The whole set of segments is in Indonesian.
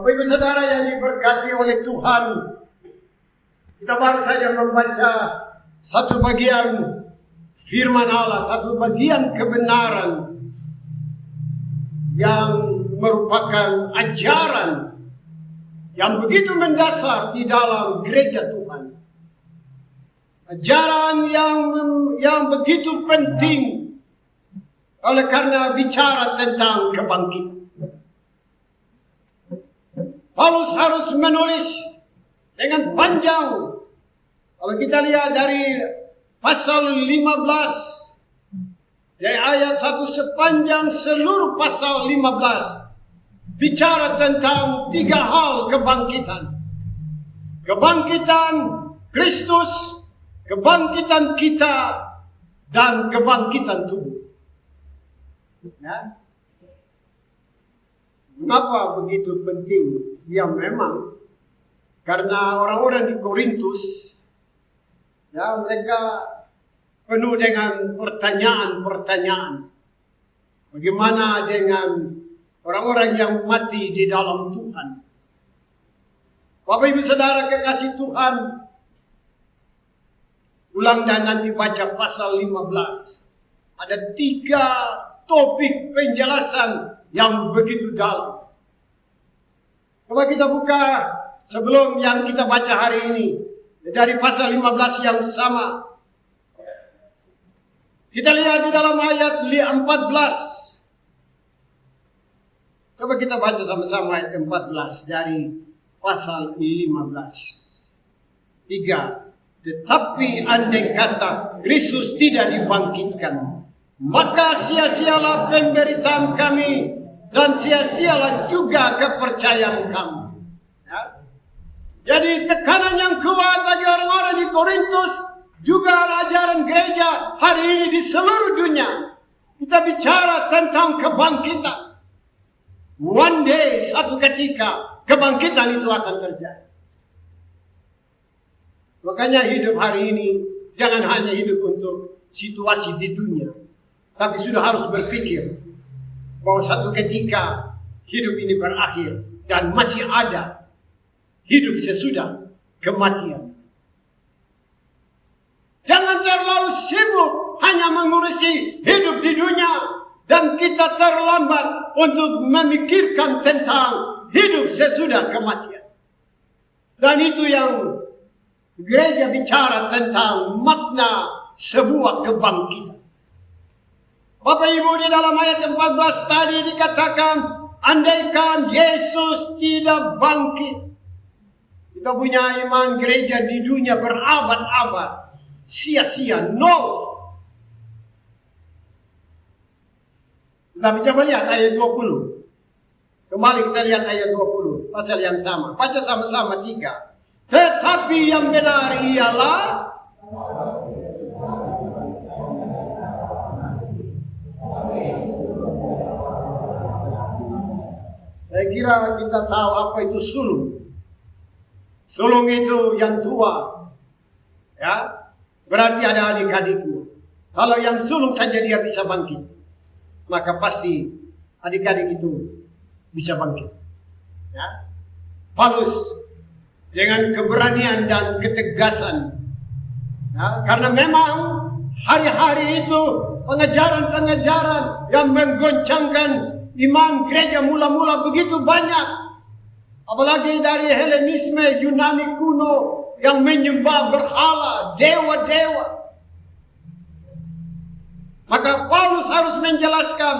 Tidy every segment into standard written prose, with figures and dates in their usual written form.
Bapak Ibu Saudara yang diberkati oleh Tuhan, kita baru saja membaca satu bagian firman Allah, satu bagian kebenaran yang merupakan ajaran yang begitu mendasar di dalam gereja Tuhan. Ajaran yang begitu penting oleh karena bicara tentang kebangkitan. Paulus harus menulis dengan panjang. Kalau kita lihat dari pasal 15, dari ayat 1 sepanjang seluruh pasal 15, bicara tentang 3 hal kebangkitan. Kebangkitan Kristus, kebangkitan kita, dan kebangkitan tubuh. Ya. Mengapa begitu penting? Ya memang karena orang-orang di Korintus, ya mereka penuh dengan pertanyaan-pertanyaan. Bagaimana dengan orang-orang yang mati di dalam Tuhan? Bapak Ibu Saudara kekasih Tuhan, ulang dan nanti baca pasal 15. Ada 3 topik penjelasan yang begitu dalam. Coba kita buka sebelum yang kita baca hari ini. Dari pasal 15 yang sama. Kita lihat di dalam ayat 14. Coba kita baca sama-sama ayat 14 dari pasal 15. 3. Tetapi andai kata Kristus tidak dibangkitkan, maka sia-sialah pemberitaan kami dan sia-sialah juga kepercayaan kamu. Ya. Jadi tekanan yang kuat bagi orang-orang di Korintus, juga ajaran gereja hari ini di seluruh dunia. Kita bicara tentang kebangkitan. One day, satu ketika, kebangkitan itu akan terjadi. Makanya hidup hari ini jangan hanya hidup untuk situasi di dunia, tapi sudah harus berpikir bahwa satu ketika hidup ini berakhir dan masih ada hidup sesudah kematian. Jangan terlalu sibuk hanya mengurusi hidup di dunia dan kita terlambat untuk memikirkan tentang hidup sesudah kematian. Dan itu yang gereja bicara tentang makna sebuah kebangkitan. Bapak Ibu, di dalam ayat 14 tadi dikatakan, andaikan Yesus tidak bangkit, kita punya iman gereja di dunia berabad-abad sia-sia, nol. Kita bisa melihat ayat 20. Kembali kita lihat ayat 20, pasal yang sama. Baca sama-sama 3. Tetapi yang benar ialah saya kira kita tahu apa itu sulung. Sulung itu yang tua. Ya, berarti ada adik-adiknya. Kalau yang sulung saja dia bisa bangkit, maka pasti adik-adik itu bisa bangkit. Ya. Paulus dengan keberanian dan ketegasan. Ya, karena memang hari-hari itu pengejaran-pengejaran yang menggoncangkan iman gereja mula-mula begitu banyak. Apalagi dari Helenisme Yunani kuno yang menyembah berhala, dewa-dewa. Maka Paulus harus menjelaskan.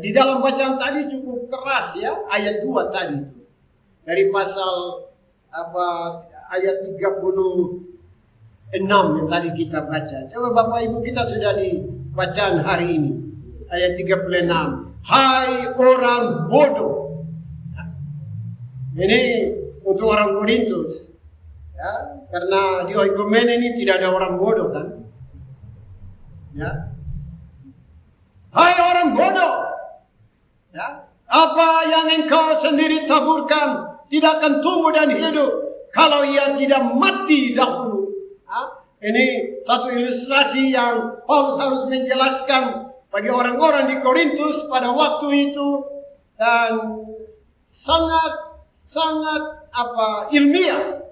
Di dalam bacaan tadi cukup keras ya, ayat 2 tadi. Dari pasal ayat 36 yang tadi kita baca. Coba Bapak Ibu, kita sudah di bacaan hari ini. Ayat 36. Hai orang bodoh. Ini untuk orang Korintus. Ya, karena di oikumene ini tidak ada orang bodoh kan. Ya. Hai orang bodoh. Ya. Apa yang engkau sendiri taburkan tidak akan tumbuh dan hidup kalau ia tidak mati dahulu. Ya. Ini satu ilustrasi yang Paulus harus menjelaskan bagi orang-orang di Korintus pada waktu itu, dan sangat sangat ilmiah.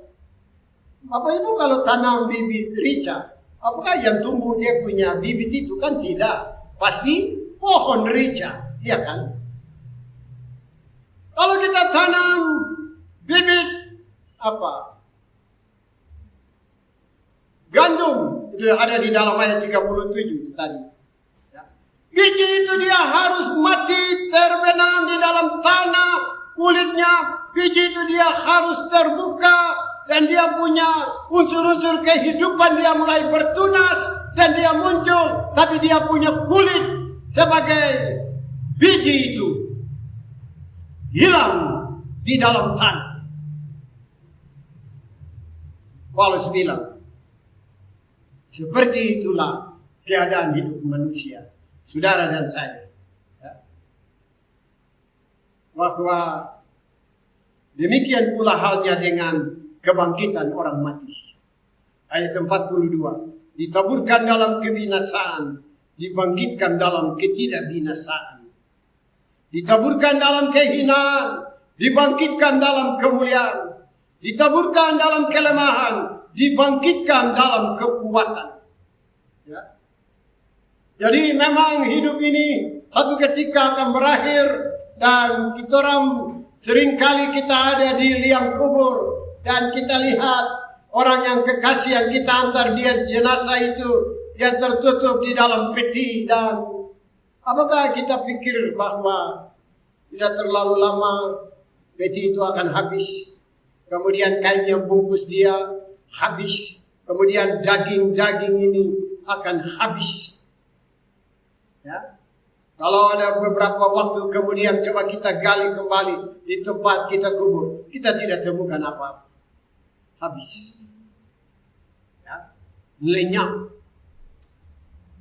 Bapak Ibu kalau tanam bibit rica, apakah yang tumbuh dia punya bibit itu? Kan tidak, pasti pohon rica, iya kan? Kalau kita tanam bibit gandum, itu ada di dalam ayat 37 tadi. Ya. Biji itu dia harus mati, terbenam di dalam tanah, kulitnya. Biji itu dia harus terbuka, dan dia punya unsur-unsur kehidupan, dia mulai bertunas, dan dia muncul. Tapi dia punya kulit sebagai biji itu hilang di dalam tanah. Paulus bilang, seperti itulah keadaan hidup manusia, saudara dan saya. Ya. Bahwa demikian pula halnya dengan kebangkitan orang mati. Ayat 42. Ditaburkan dalam kebinasaan, dibangkitkan dalam ketidakbinasaan. Ditaburkan dalam kehinaan, dibangkitkan dalam kemuliaan. Ditaburkan dalam kelemahan, dibangkitkan dalam kekuatan. Ya. Jadi memang hidup ini satu ketika akan berakhir, dan kita orang seringkali kita ada di liang kubur dan kita lihat orang yang kekasih yang kita antar dia jenazah itu yang tertutup di dalam peti, dan apakah kita pikir bahwa tidak terlalu lama peti itu akan habis, kemudian kain yang bungkus dia habis, kemudian daging-daging ini akan habis. Ya. Kalau ada beberapa waktu kemudian coba kita gali kembali di tempat kita kubur, kita tidak temukan apa-apa. Habis. Ya. Lenyap.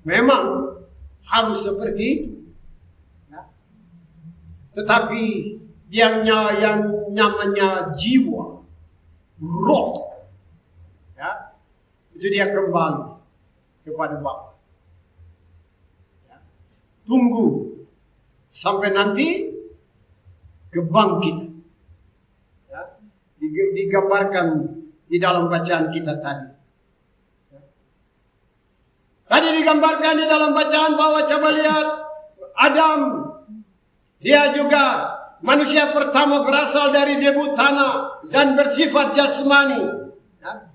Memang harus seperti itu. Ya. Tetapi yang namanya jiwa, roh, ya, itu dia kembali kepada Bapa. Ya. Tunggu sampai nanti kebangkitan. Ya. Digambarkan di dalam bacaan kita tadi. Ya. Tadi digambarkan di dalam bacaan bahwa coba lihat Adam, dia juga manusia pertama berasal dari debu tanah dan bersifat jasmani. Ya.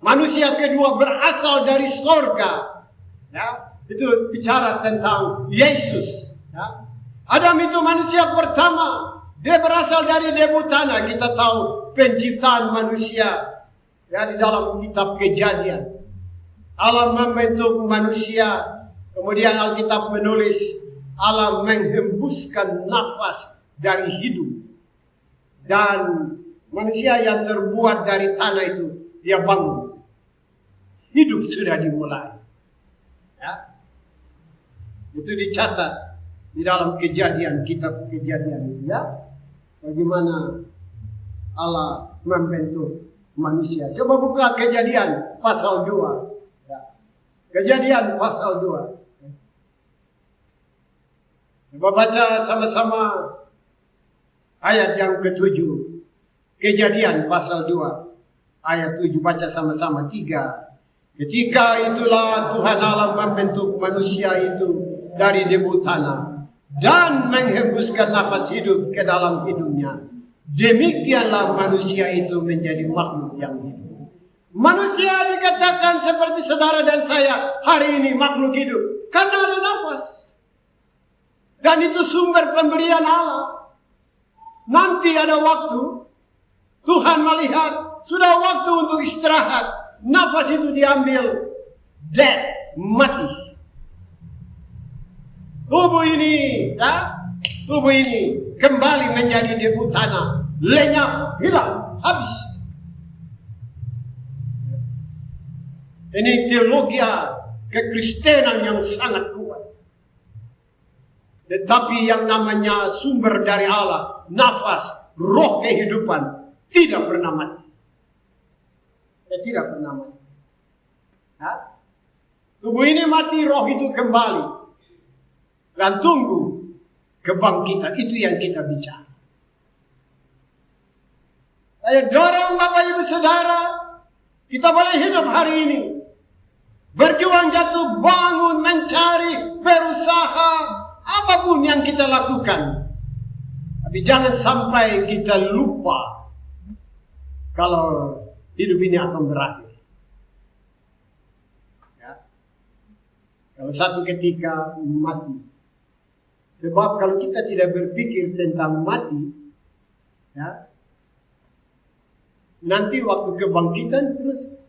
Manusia kedua berasal dari sorga. Ya. Itu bicara tentang Yesus. Ya. Adam itu manusia pertama. Dia berasal dari debu tanah. Kita tahu penciptaan manusia. Ya, di dalam kitab Kejadian. Allah membentuk manusia. Kemudian Alkitab menulis Allah menghembuskan nafas dari hidup. Dan manusia yang terbuat dari tanah itu, dia bangun. Hidup sudah dimulai. Ya. Itu dicatat di dalam Kejadian, kitab Kejadian itu, ya. Bagaimana Allah membentuk manusia. Coba buka Kejadian pasal 2. Ya. Kejadian pasal 2. Coba baca sama-sama ayat yang ke-7. Kejadian pasal 2. Ayat 7, baca sama-sama. 3. Ketika itulah Tuhan Allah membentuk manusia itu dari debu tanah dan menghembuskan nafas hidup ke dalam hidupnya. Demikianlah manusia itu menjadi makhluk yang hidup. Manusia dikatakan seperti saudara dan saya hari ini makhluk hidup karena ada nafas. Dan itu sumber pemberian Allah. Nanti ada waktu Tuhan melihat sudah waktu untuk istirahat. Nafas itu diambil, dead, mati. Tubuh ini, ya, tubuh ini kembali menjadi debu tanah, lenyap, hilang, habis. Ini teologi kekristenan yang sangat kuat. Tetapi yang namanya sumber dari Allah, nafas, roh kehidupan, tidak pernah mati. Tidak pernah mati. Ya? Tubuh ini mati, roh itu kembali. Dan tunggu kebangkitan. Itu yang kita bicara. Saya dorong Bapak Ibu Saudara, kita boleh hidup hari ini. Berjuang, jatuh bangun, mencari, berusaha, apapun yang kita lakukan. Tapi jangan sampai kita lupa kalau hidup ini akan berakhir. Ya. Kalau satu ketika mati. Sebab kalau kita tidak berpikir tentang mati, ya, nanti waktu kebangkitan terus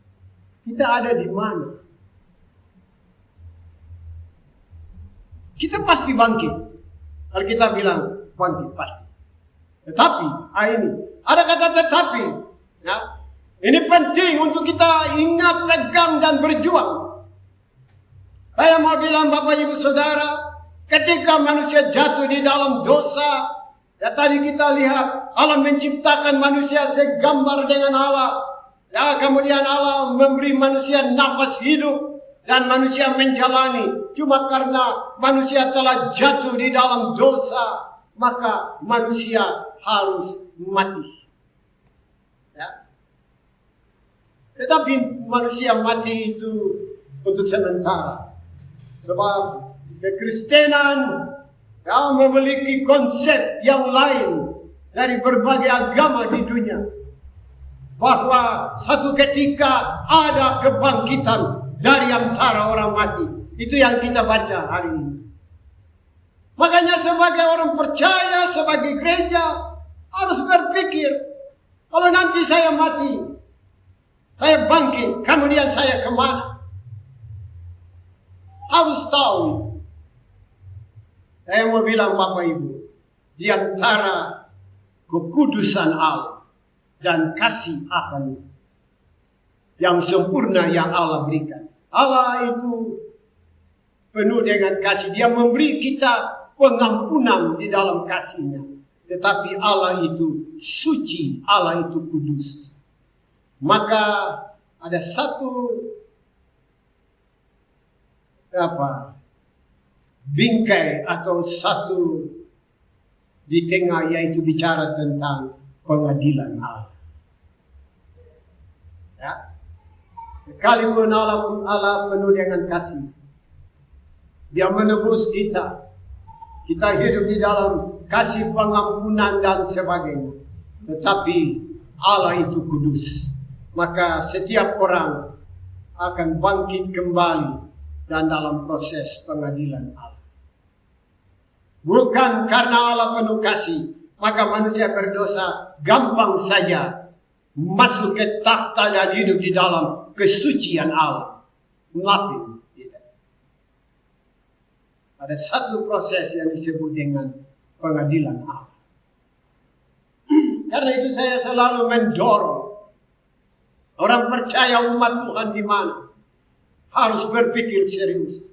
kita ada di mana? Kita pasti bangkit. Kalau kita bilang bangkit pasti. Tetapi, ini ada kata tetapi. Ya, ini penting untuk kita ingat, pegang dan berjuang. Saya mau bilang Bapak Ibu Saudara, ketika manusia jatuh di dalam dosa, ya tadi kita lihat Allah menciptakan manusia segambar dengan Allah. Ya, kemudian Allah memberi manusia nafas hidup dan manusia menjalani. Cuma karena manusia telah jatuh di dalam dosa, maka manusia harus mati. Ya. Tetapi manusia mati itu untuk sementara. Sebab kekristenan memiliki konsep yang lain dari berbagai agama di dunia. Bahwa satu ketika ada kebangkitan dari antara orang mati. Itu yang kita baca hari ini. Makanya sebagai orang percaya, sebagai gereja, harus berpikir, kalau nanti saya mati, saya bangkit, kemudian saya kemana? Harus tahu itu. Saya mau bilang Bapak Ibu, di antara kekudusan Allah dan kasih akan yang sempurna yang Allah berikan. Allah itu penuh dengan kasih. Dia memberi kita pengampunan di dalam kasih-Nya. Tetapi Allah itu suci, Allah itu kudus. Maka ada satu bingkai atau satu di tengah, yaitu bicara tentang pengadilan Allah. Ya. Sekalipun Allah penuh dengan kasih, Dia menebus kita. Kita hidup di dalam kasih pengampunan dan sebagainya. Tetapi Allah itu kudus. Maka setiap orang akan bangkit kembali dan dalam proses pengadilan Allah. Bukan karena Allah penuh kasih, maka manusia berdosa gampang saja masuk ke takhta dan hidup di dalam kesucian Allah. Nothing. Ada satu proses yang disebut dengan pengadilan Allah. Karena itu saya selalu mendorong orang percaya umat Tuhan di mana harus berpikir serius.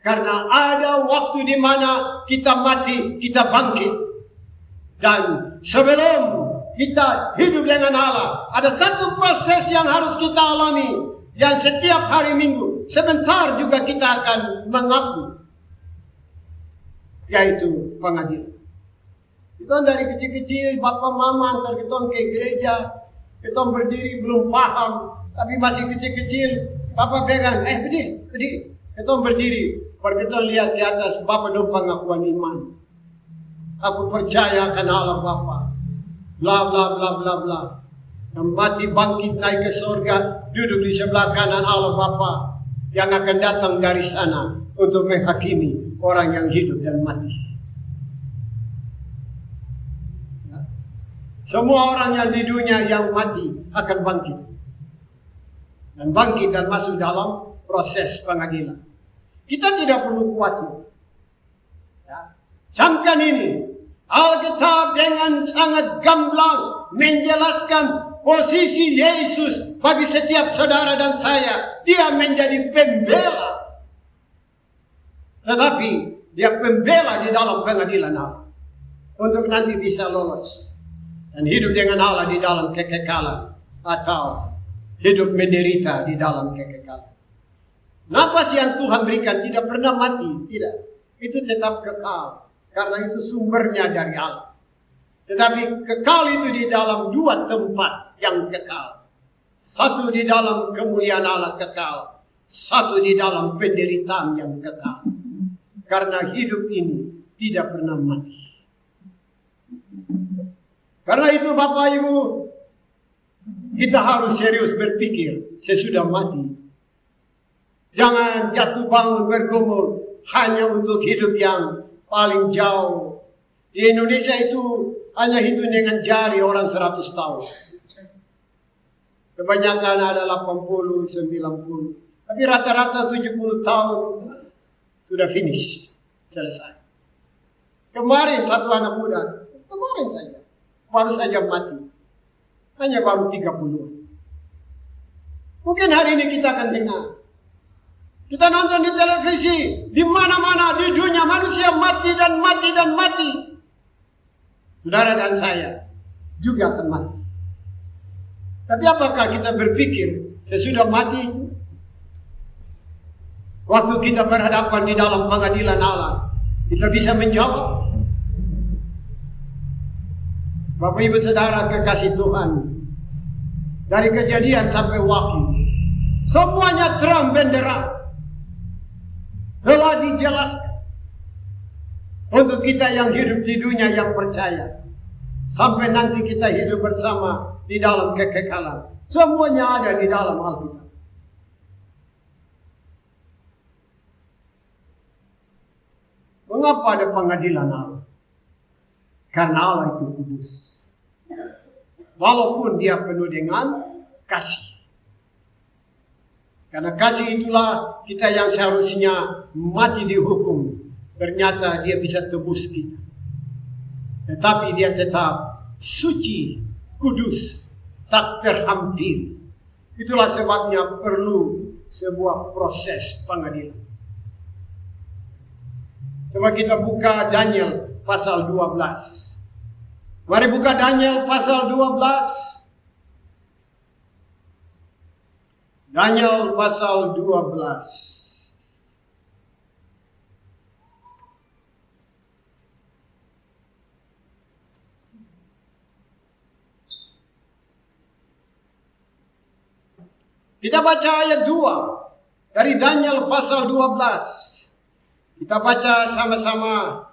Karena ada waktu di mana kita mati, kita bangkit. Dan sebelum kita hidup dengan Allah, ada satu proses yang harus kita alami. Yang setiap hari Minggu, sebentar juga kita akan mengaku. Yaitu pengadilan. Kita dari kecil-kecil, bapak mama antar kita ke gereja. Kita berdiri belum paham. Tapi masih kecil-kecil, bapak pegang, berdiri. Kita berdiri. Baru kita lihat di atas, bapak dong pengakuan iman. Aku percaya akan Allah Bapa. Bla bla bla bla bla. Yang mati bangkit naik ke surga, duduk di sebelah kanan Allah Bapa yang akan datang dari sana untuk menghakimi orang yang hidup dan mati. Semua orang yang di dunia yang mati akan bangkit. Dan bangkit dan masuk dalam proses pengadilan. Kita tidak perlu khawatir. Ya. Camkan ini. Alkitab dengan sangat gamblang menjelaskan posisi Yesus bagi setiap saudara dan saya. Dia menjadi pembela. Tetapi dia pembela di dalam pengadilan Allah. Untuk nanti bisa lolos. Dan hidup dengan Allah di dalam kekekalan. Atau hidup menderita di dalam kekekalan. Nafas yang Tuhan berikan tidak pernah mati. Tidak. Itu tetap kekal. Karena itu sumbernya dari Allah. Tetapi kekal itu di dalam dua tempat yang kekal. Satu di dalam kemuliaan Allah kekal. Satu di dalam penderitaan yang kekal. Karena hidup ini tidak pernah mati. Karena itu Bapak Ibu, kita harus serius berpikir sesudah mati. Jangan jatuh bangun bergumul hanya untuk hidup yang paling jauh. Di Indonesia itu hanya hitung dengan jari orang 100 tahun. Kebanyakan ada 80, 90. Tapi rata-rata 70 tahun sudah finish. Selesai. Kemarin satu anak muda, kemarin saja, baru saja mati. Hanya baru 30. Mungkin hari ini kita akan dengar. Kita nonton di televisi, di mana-mana di dunia manusia mati dan mati dan mati. Saudara dan saya juga akan mati. Tapi apakah kita berpikir sesudah mati itu? Waktu kita berhadapan di dalam pengadilan Allah, kita bisa menjawab. Bapak Ibu Saudara kekasih Tuhan, dari Kejadian sampai Wahyu, semuanya terang benderang telah dijelaskan untuk kita yang hidup di dunia yang percaya. Sampai nanti kita hidup bersama di dalam kekekalan. Semuanya ada di dalam Alkitab. Mengapa ada pengadilan Allah? Karena Allah itu kudus. Walaupun dia penuh dengan kasih. Karena kasih itulah kita yang seharusnya mati dihukum. Ternyata dia bisa tebus kita. Tetapi dia tetap suci, kudus, tak terhampiri. Itulah sebabnya perlu sebuah proses pengadilan. Coba kita buka Daniel pasal 12. Mari buka Daniel pasal 12. Daniel pasal 12. Kita baca ayat 2 dari Daniel pasal 12. Kita baca sama-sama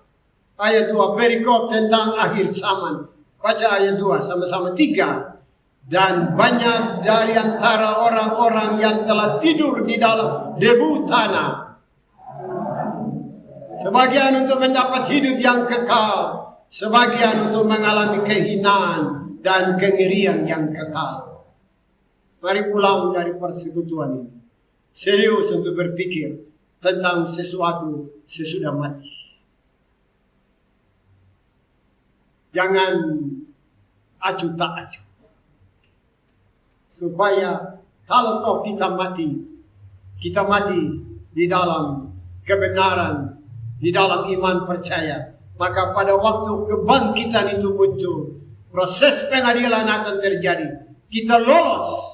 ayat 2, perikop tentang akhir zaman. Baca ayat 2 sama-sama 3. Dan banyak dari antara orang-orang yang telah tidur di dalam debu tanah, sebagian untuk mendapat hidup yang kekal, sebagian untuk mengalami kehinaan dan kengerian yang kekal. Mari pulang dari persekutuan ini serius untuk berpikir tentang sesuatu sesudah mati. Jangan acuh tak acuh. Supaya kalau toh kita mati di dalam kebenaran, di dalam iman percaya. Maka pada waktu kebangkitan itu muncul, proses pengadilan akan terjadi. Kita lolos.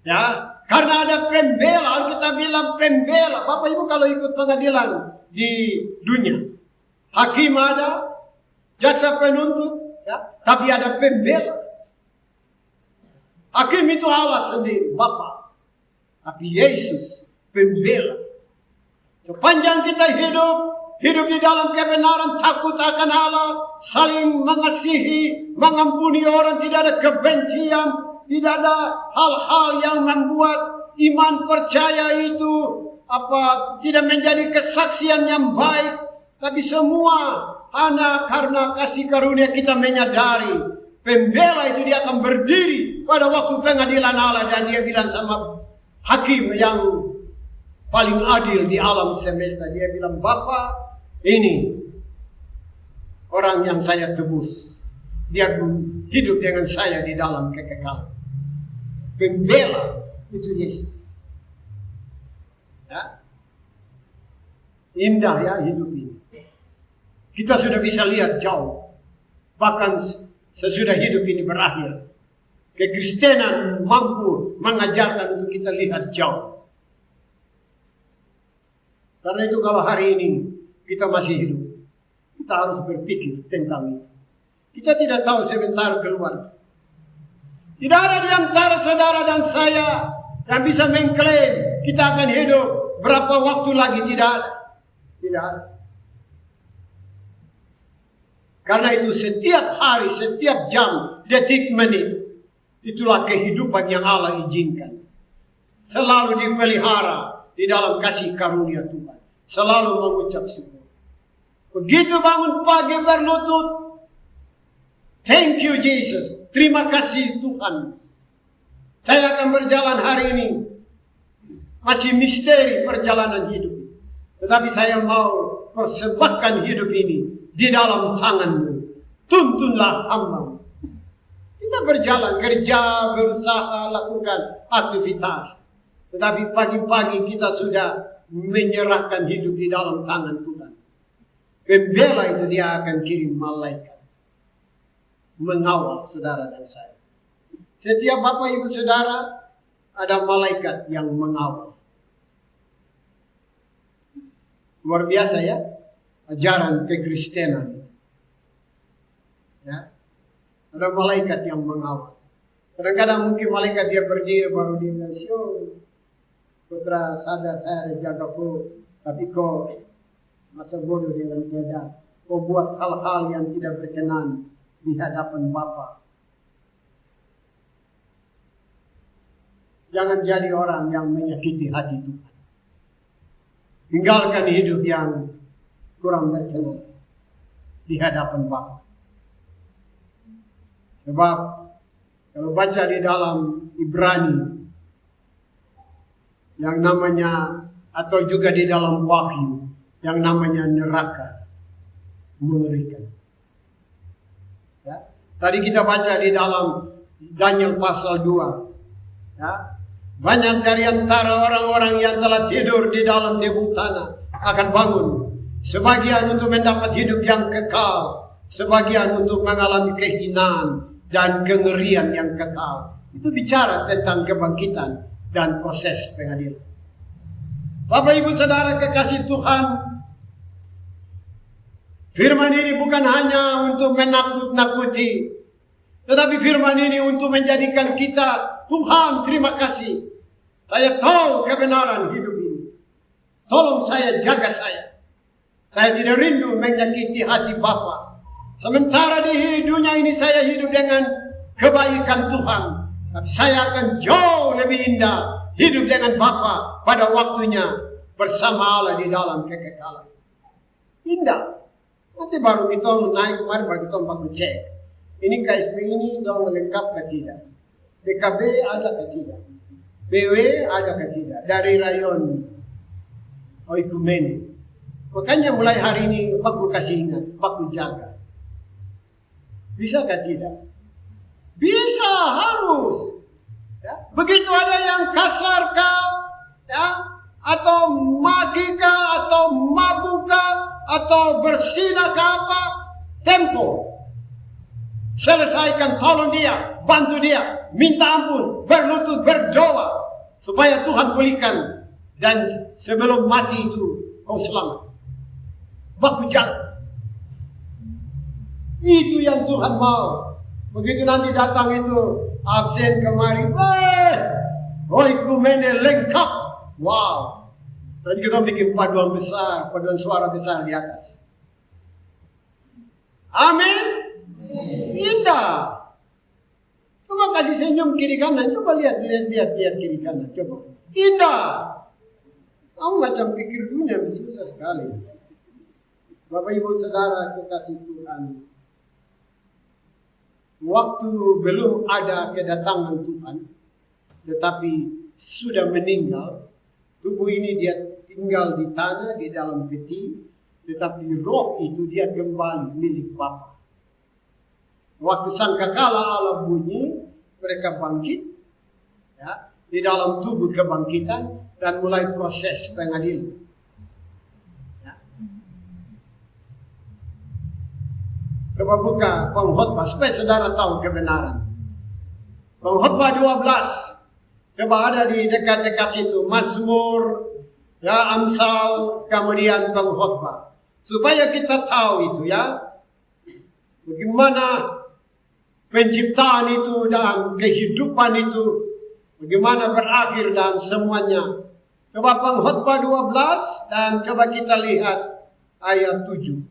Ya, karena ada pembela, kita bilang pembela. Bapak Ibu kalau ikut pengadilan di dunia, hakim ada, jaksa penuntut, ya, tapi ada pembela. Hakim itu Allah sendiri, Bapa. Tapi Yesus pembela. Sepanjang kita hidup di dalam kebenaran, takut akan Allah, saling mengasihi, mengampuni orang, tidak ada kebencian, tidak ada hal-hal yang membuat iman percaya itu tidak menjadi kesaksian yang baik. Tapi semua hanya karena kasih karunia kita menyadari pembela itu dia akan berdiri pada waktu pengadilan Allah dan dia bilang sama hakim yang paling adil di alam semesta, dia bilang, Bapa, ini orang yang saya tebus, dia hidup dengan saya di dalam kekekalan. Pembela itu Yesus. Ya. Indah ya hidup ini. Kita sudah bisa lihat jauh. Bahkan sesudah hidup ini berakhir, kekristenan mampu mengajarkan untuk kita lihat jauh. Karena itu kalau hari ini kita masih hidup, kita harus berpikir tentang itu. Kita tidak tahu sebentar keluar. Tidak ada di antara saudara dan saya yang bisa mengklaim kita akan hidup berapa waktu lagi. Tidak ada. Tidak ada. Karena itu setiap hari, setiap jam, detik, menit, itulah kehidupan yang Allah izinkan. Selalu dipelihara di dalam kasih karunia Tuhan. Selalu mengucap syukur. Begitu bangun pagi berlutut, thank you Jesus. Terima kasih Tuhan. Saya akan berjalan hari ini. Masih misteri perjalanan hidup. Tetapi saya mau persembahkan hidup ini di dalam tangan-Mu. Tuntunlah hamba-Mu. Kita berjalan, kerja, berusaha, lakukan aktivitas. Tetapi pagi-pagi kita sudah menyerahkan hidup di dalam tangan Tuhan. Pembela itu dia akan kirim malaikat. Mengawal saudara dan saya. Setiap Bapak Ibu Saudara ada malaikat yang mengawal. Luar biasa ya. Ajaran kekristenan. Ya. Ada malaikat yang mengawal. Kadang-kadang mungkin malaikat dia berdiri baru dia bilang, putra sadar saya ada jaga kau, tapi kau masa bodoh dengan beda. Kau buat hal-hal yang tidak berkenan di hadapan Bapa. Jangan jadi orang yang menyakiti hati Tuhan. Tinggalkan hidup yang kurang berkenan di hadapan Bapa. Sebab kalau baca di dalam Ibrani yang namanya atau juga di dalam Wahyu yang namanya neraka mengerikan. Ya. Tadi kita baca di dalam Daniel pasal 2. Ya. Banyak dari antara orang-orang yang telah tidur di dalam debu tanah akan bangun. Sebagian untuk mendapat hidup yang kekal. Sebagian untuk mengalami kehinaan dan kengerian yang kekal. Itu bicara tentang kebangkitan dan proses pengadilan. Bapak Ibu Saudara kekasih Tuhan, firman ini bukan hanya untuk menakut-nakuti, tetapi firman ini untuk menjadikan kita, Tuhan terima kasih. Saya tahu kebenaran hidup ini. Tolong saya, jaga saya. Saya tidak rindu menyakiti hati Bapa. Sementara di dunia ini saya hidup dengan kebaikan Tuhan. Tapi saya akan jauh lebih indah hidup dengan Bapa pada waktunya bersama Allah di dalam kekekalan. Indah. Nanti baru kita naik kemarin baru kita baku cek. Ini KSP ini dong lengkap ke tidak? BKB ada ke tidak? BW ada ke tidak? Dari rayon Oikumene. Makanya mulai hari ini baku kasih ingat, baku jaga. Bisa ke tidak? Bisa, harus. Ya. Begitu ada yang kasar kah, ya, atau magika, atau mabuka, atau bersinah ke apa, tempo. Selesaikan, tolong dia, bantu dia, minta ampun, berlutut, berdoa, supaya Tuhan pulihkan. Dan sebelum mati itu, kau selamat. Baku jaga. Itu yang Tuhan mau. Begitu nanti datang itu absen kemari, Oikumene lengkap. Wow. Nanti kita bikin paduan besar, paduan suara besar di atas. Amin. Indah. Coba kasih senyum kiri kanan, coba lihat kiri kanan, coba. Indah. Kamu macam pikir dunia susah sekali. Bapak Ibu Saudara kekasih Tuhan. Waktu belum ada kedatangan Tuhan, tetapi sudah meninggal. Tubuh ini dia tinggal di tanah, di dalam peti, tetapi roh itu dia kembali milik Bapa. Waktu sangkakala Allah bunyi, mereka bangkit, ya, di dalam tubuh kebangkitan dan mulai proses pengadilan. Ya. Coba buka Pengkhotbah supaya saudara tahu kebenaran. Pengkhotbah 12. Coba ada di dekat-dekat itu Mazmur, ya, Amsal, kemudian Pengkhotbah. Supaya kita tahu itu ya. bagaimana penciptaan itu dan kehidupan itu, bagaimana berakhir dan semuanya. Coba Pengkhotbah 12 dan coba kita lihat ayat 7.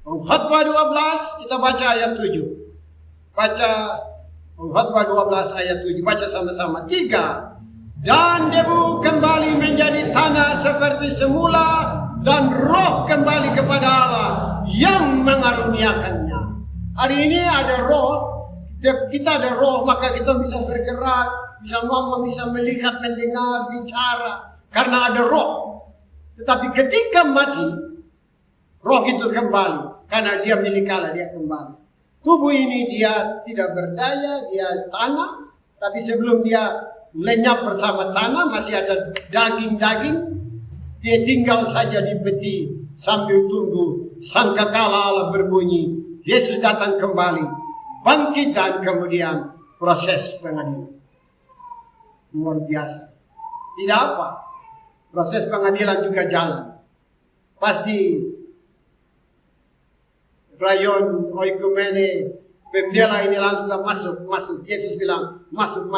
Pengkhotbah 12, kita baca ayat 7. Baca Pengkhotbah 12 ayat 7, baca sama-sama. 3. Dan debu kembali menjadi tanah seperti semula, dan roh kembali kepada Allah yang mengaruniakannya. Hari ini ada roh, kita ada roh, maka kita bisa bergerak, bisa ngomong, bisa melihat, mendengar, bicara, karena ada roh. Tetapi ketika mati, roh itu kembali, karena dia milik Allah, dia kembali. Tubuh ini dia tidak berdaya, dia tanah, tapi sebelum dia lenyap bersama tanah, masih ada daging-daging, dia tinggal saja di peti sambil tunggu sangkakala Allah berbunyi, Yesus datang kembali, bangkit, dan kemudian proses pengadilan. Luar biasa. Tidak apa, proses pengadilan juga jalan. Pasti rayon oikumene pembela ini langsung masuk. Yesus bilang masuk.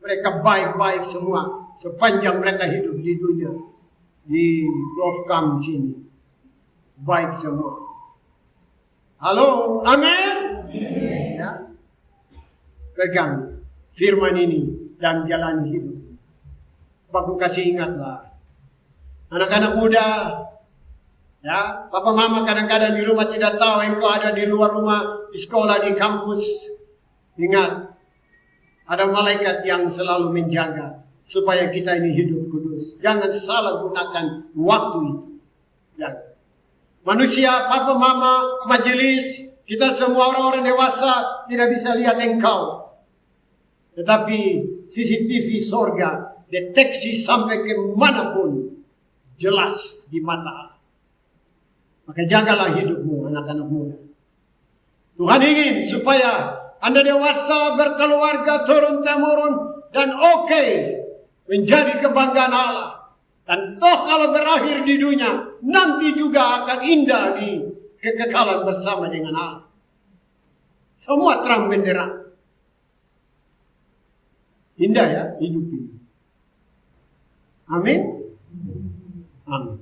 Mereka baik-baik semua sepanjang mereka hidup di dunia, di Lofkam sini, baik semua. Halo, amin. Ya, pegang firman ini dan jalani hidup. Aku kasih ingatlah, anak-anak muda. Ya, papa mama kadang-kadang di rumah tidak tahu engkau ada di luar rumah, di sekolah, di kampus. Ingat, ada malaikat yang selalu menjaga supaya kita ini hidup kudus. Jangan salah gunakan waktu itu. Jangan. Manusia, papa mama, majelis, kita semua orang-orang dewasa tidak bisa lihat engkau. Tetapi CCTV sorga deteksi sampai ke manapun jelas di mata Allah. Maka jagalah hidupmu, anak-anak muda. Tuhan ingin supaya Anda dewasa, berkeluarga, turun-temurun, dan menjadi kebanggaan Allah. Dan toh kalau berakhir di dunia, nanti juga akan indah di kekekalan bersama dengan Allah. Semua terang benderang. Indah ya hidup ini. Amin. Amin.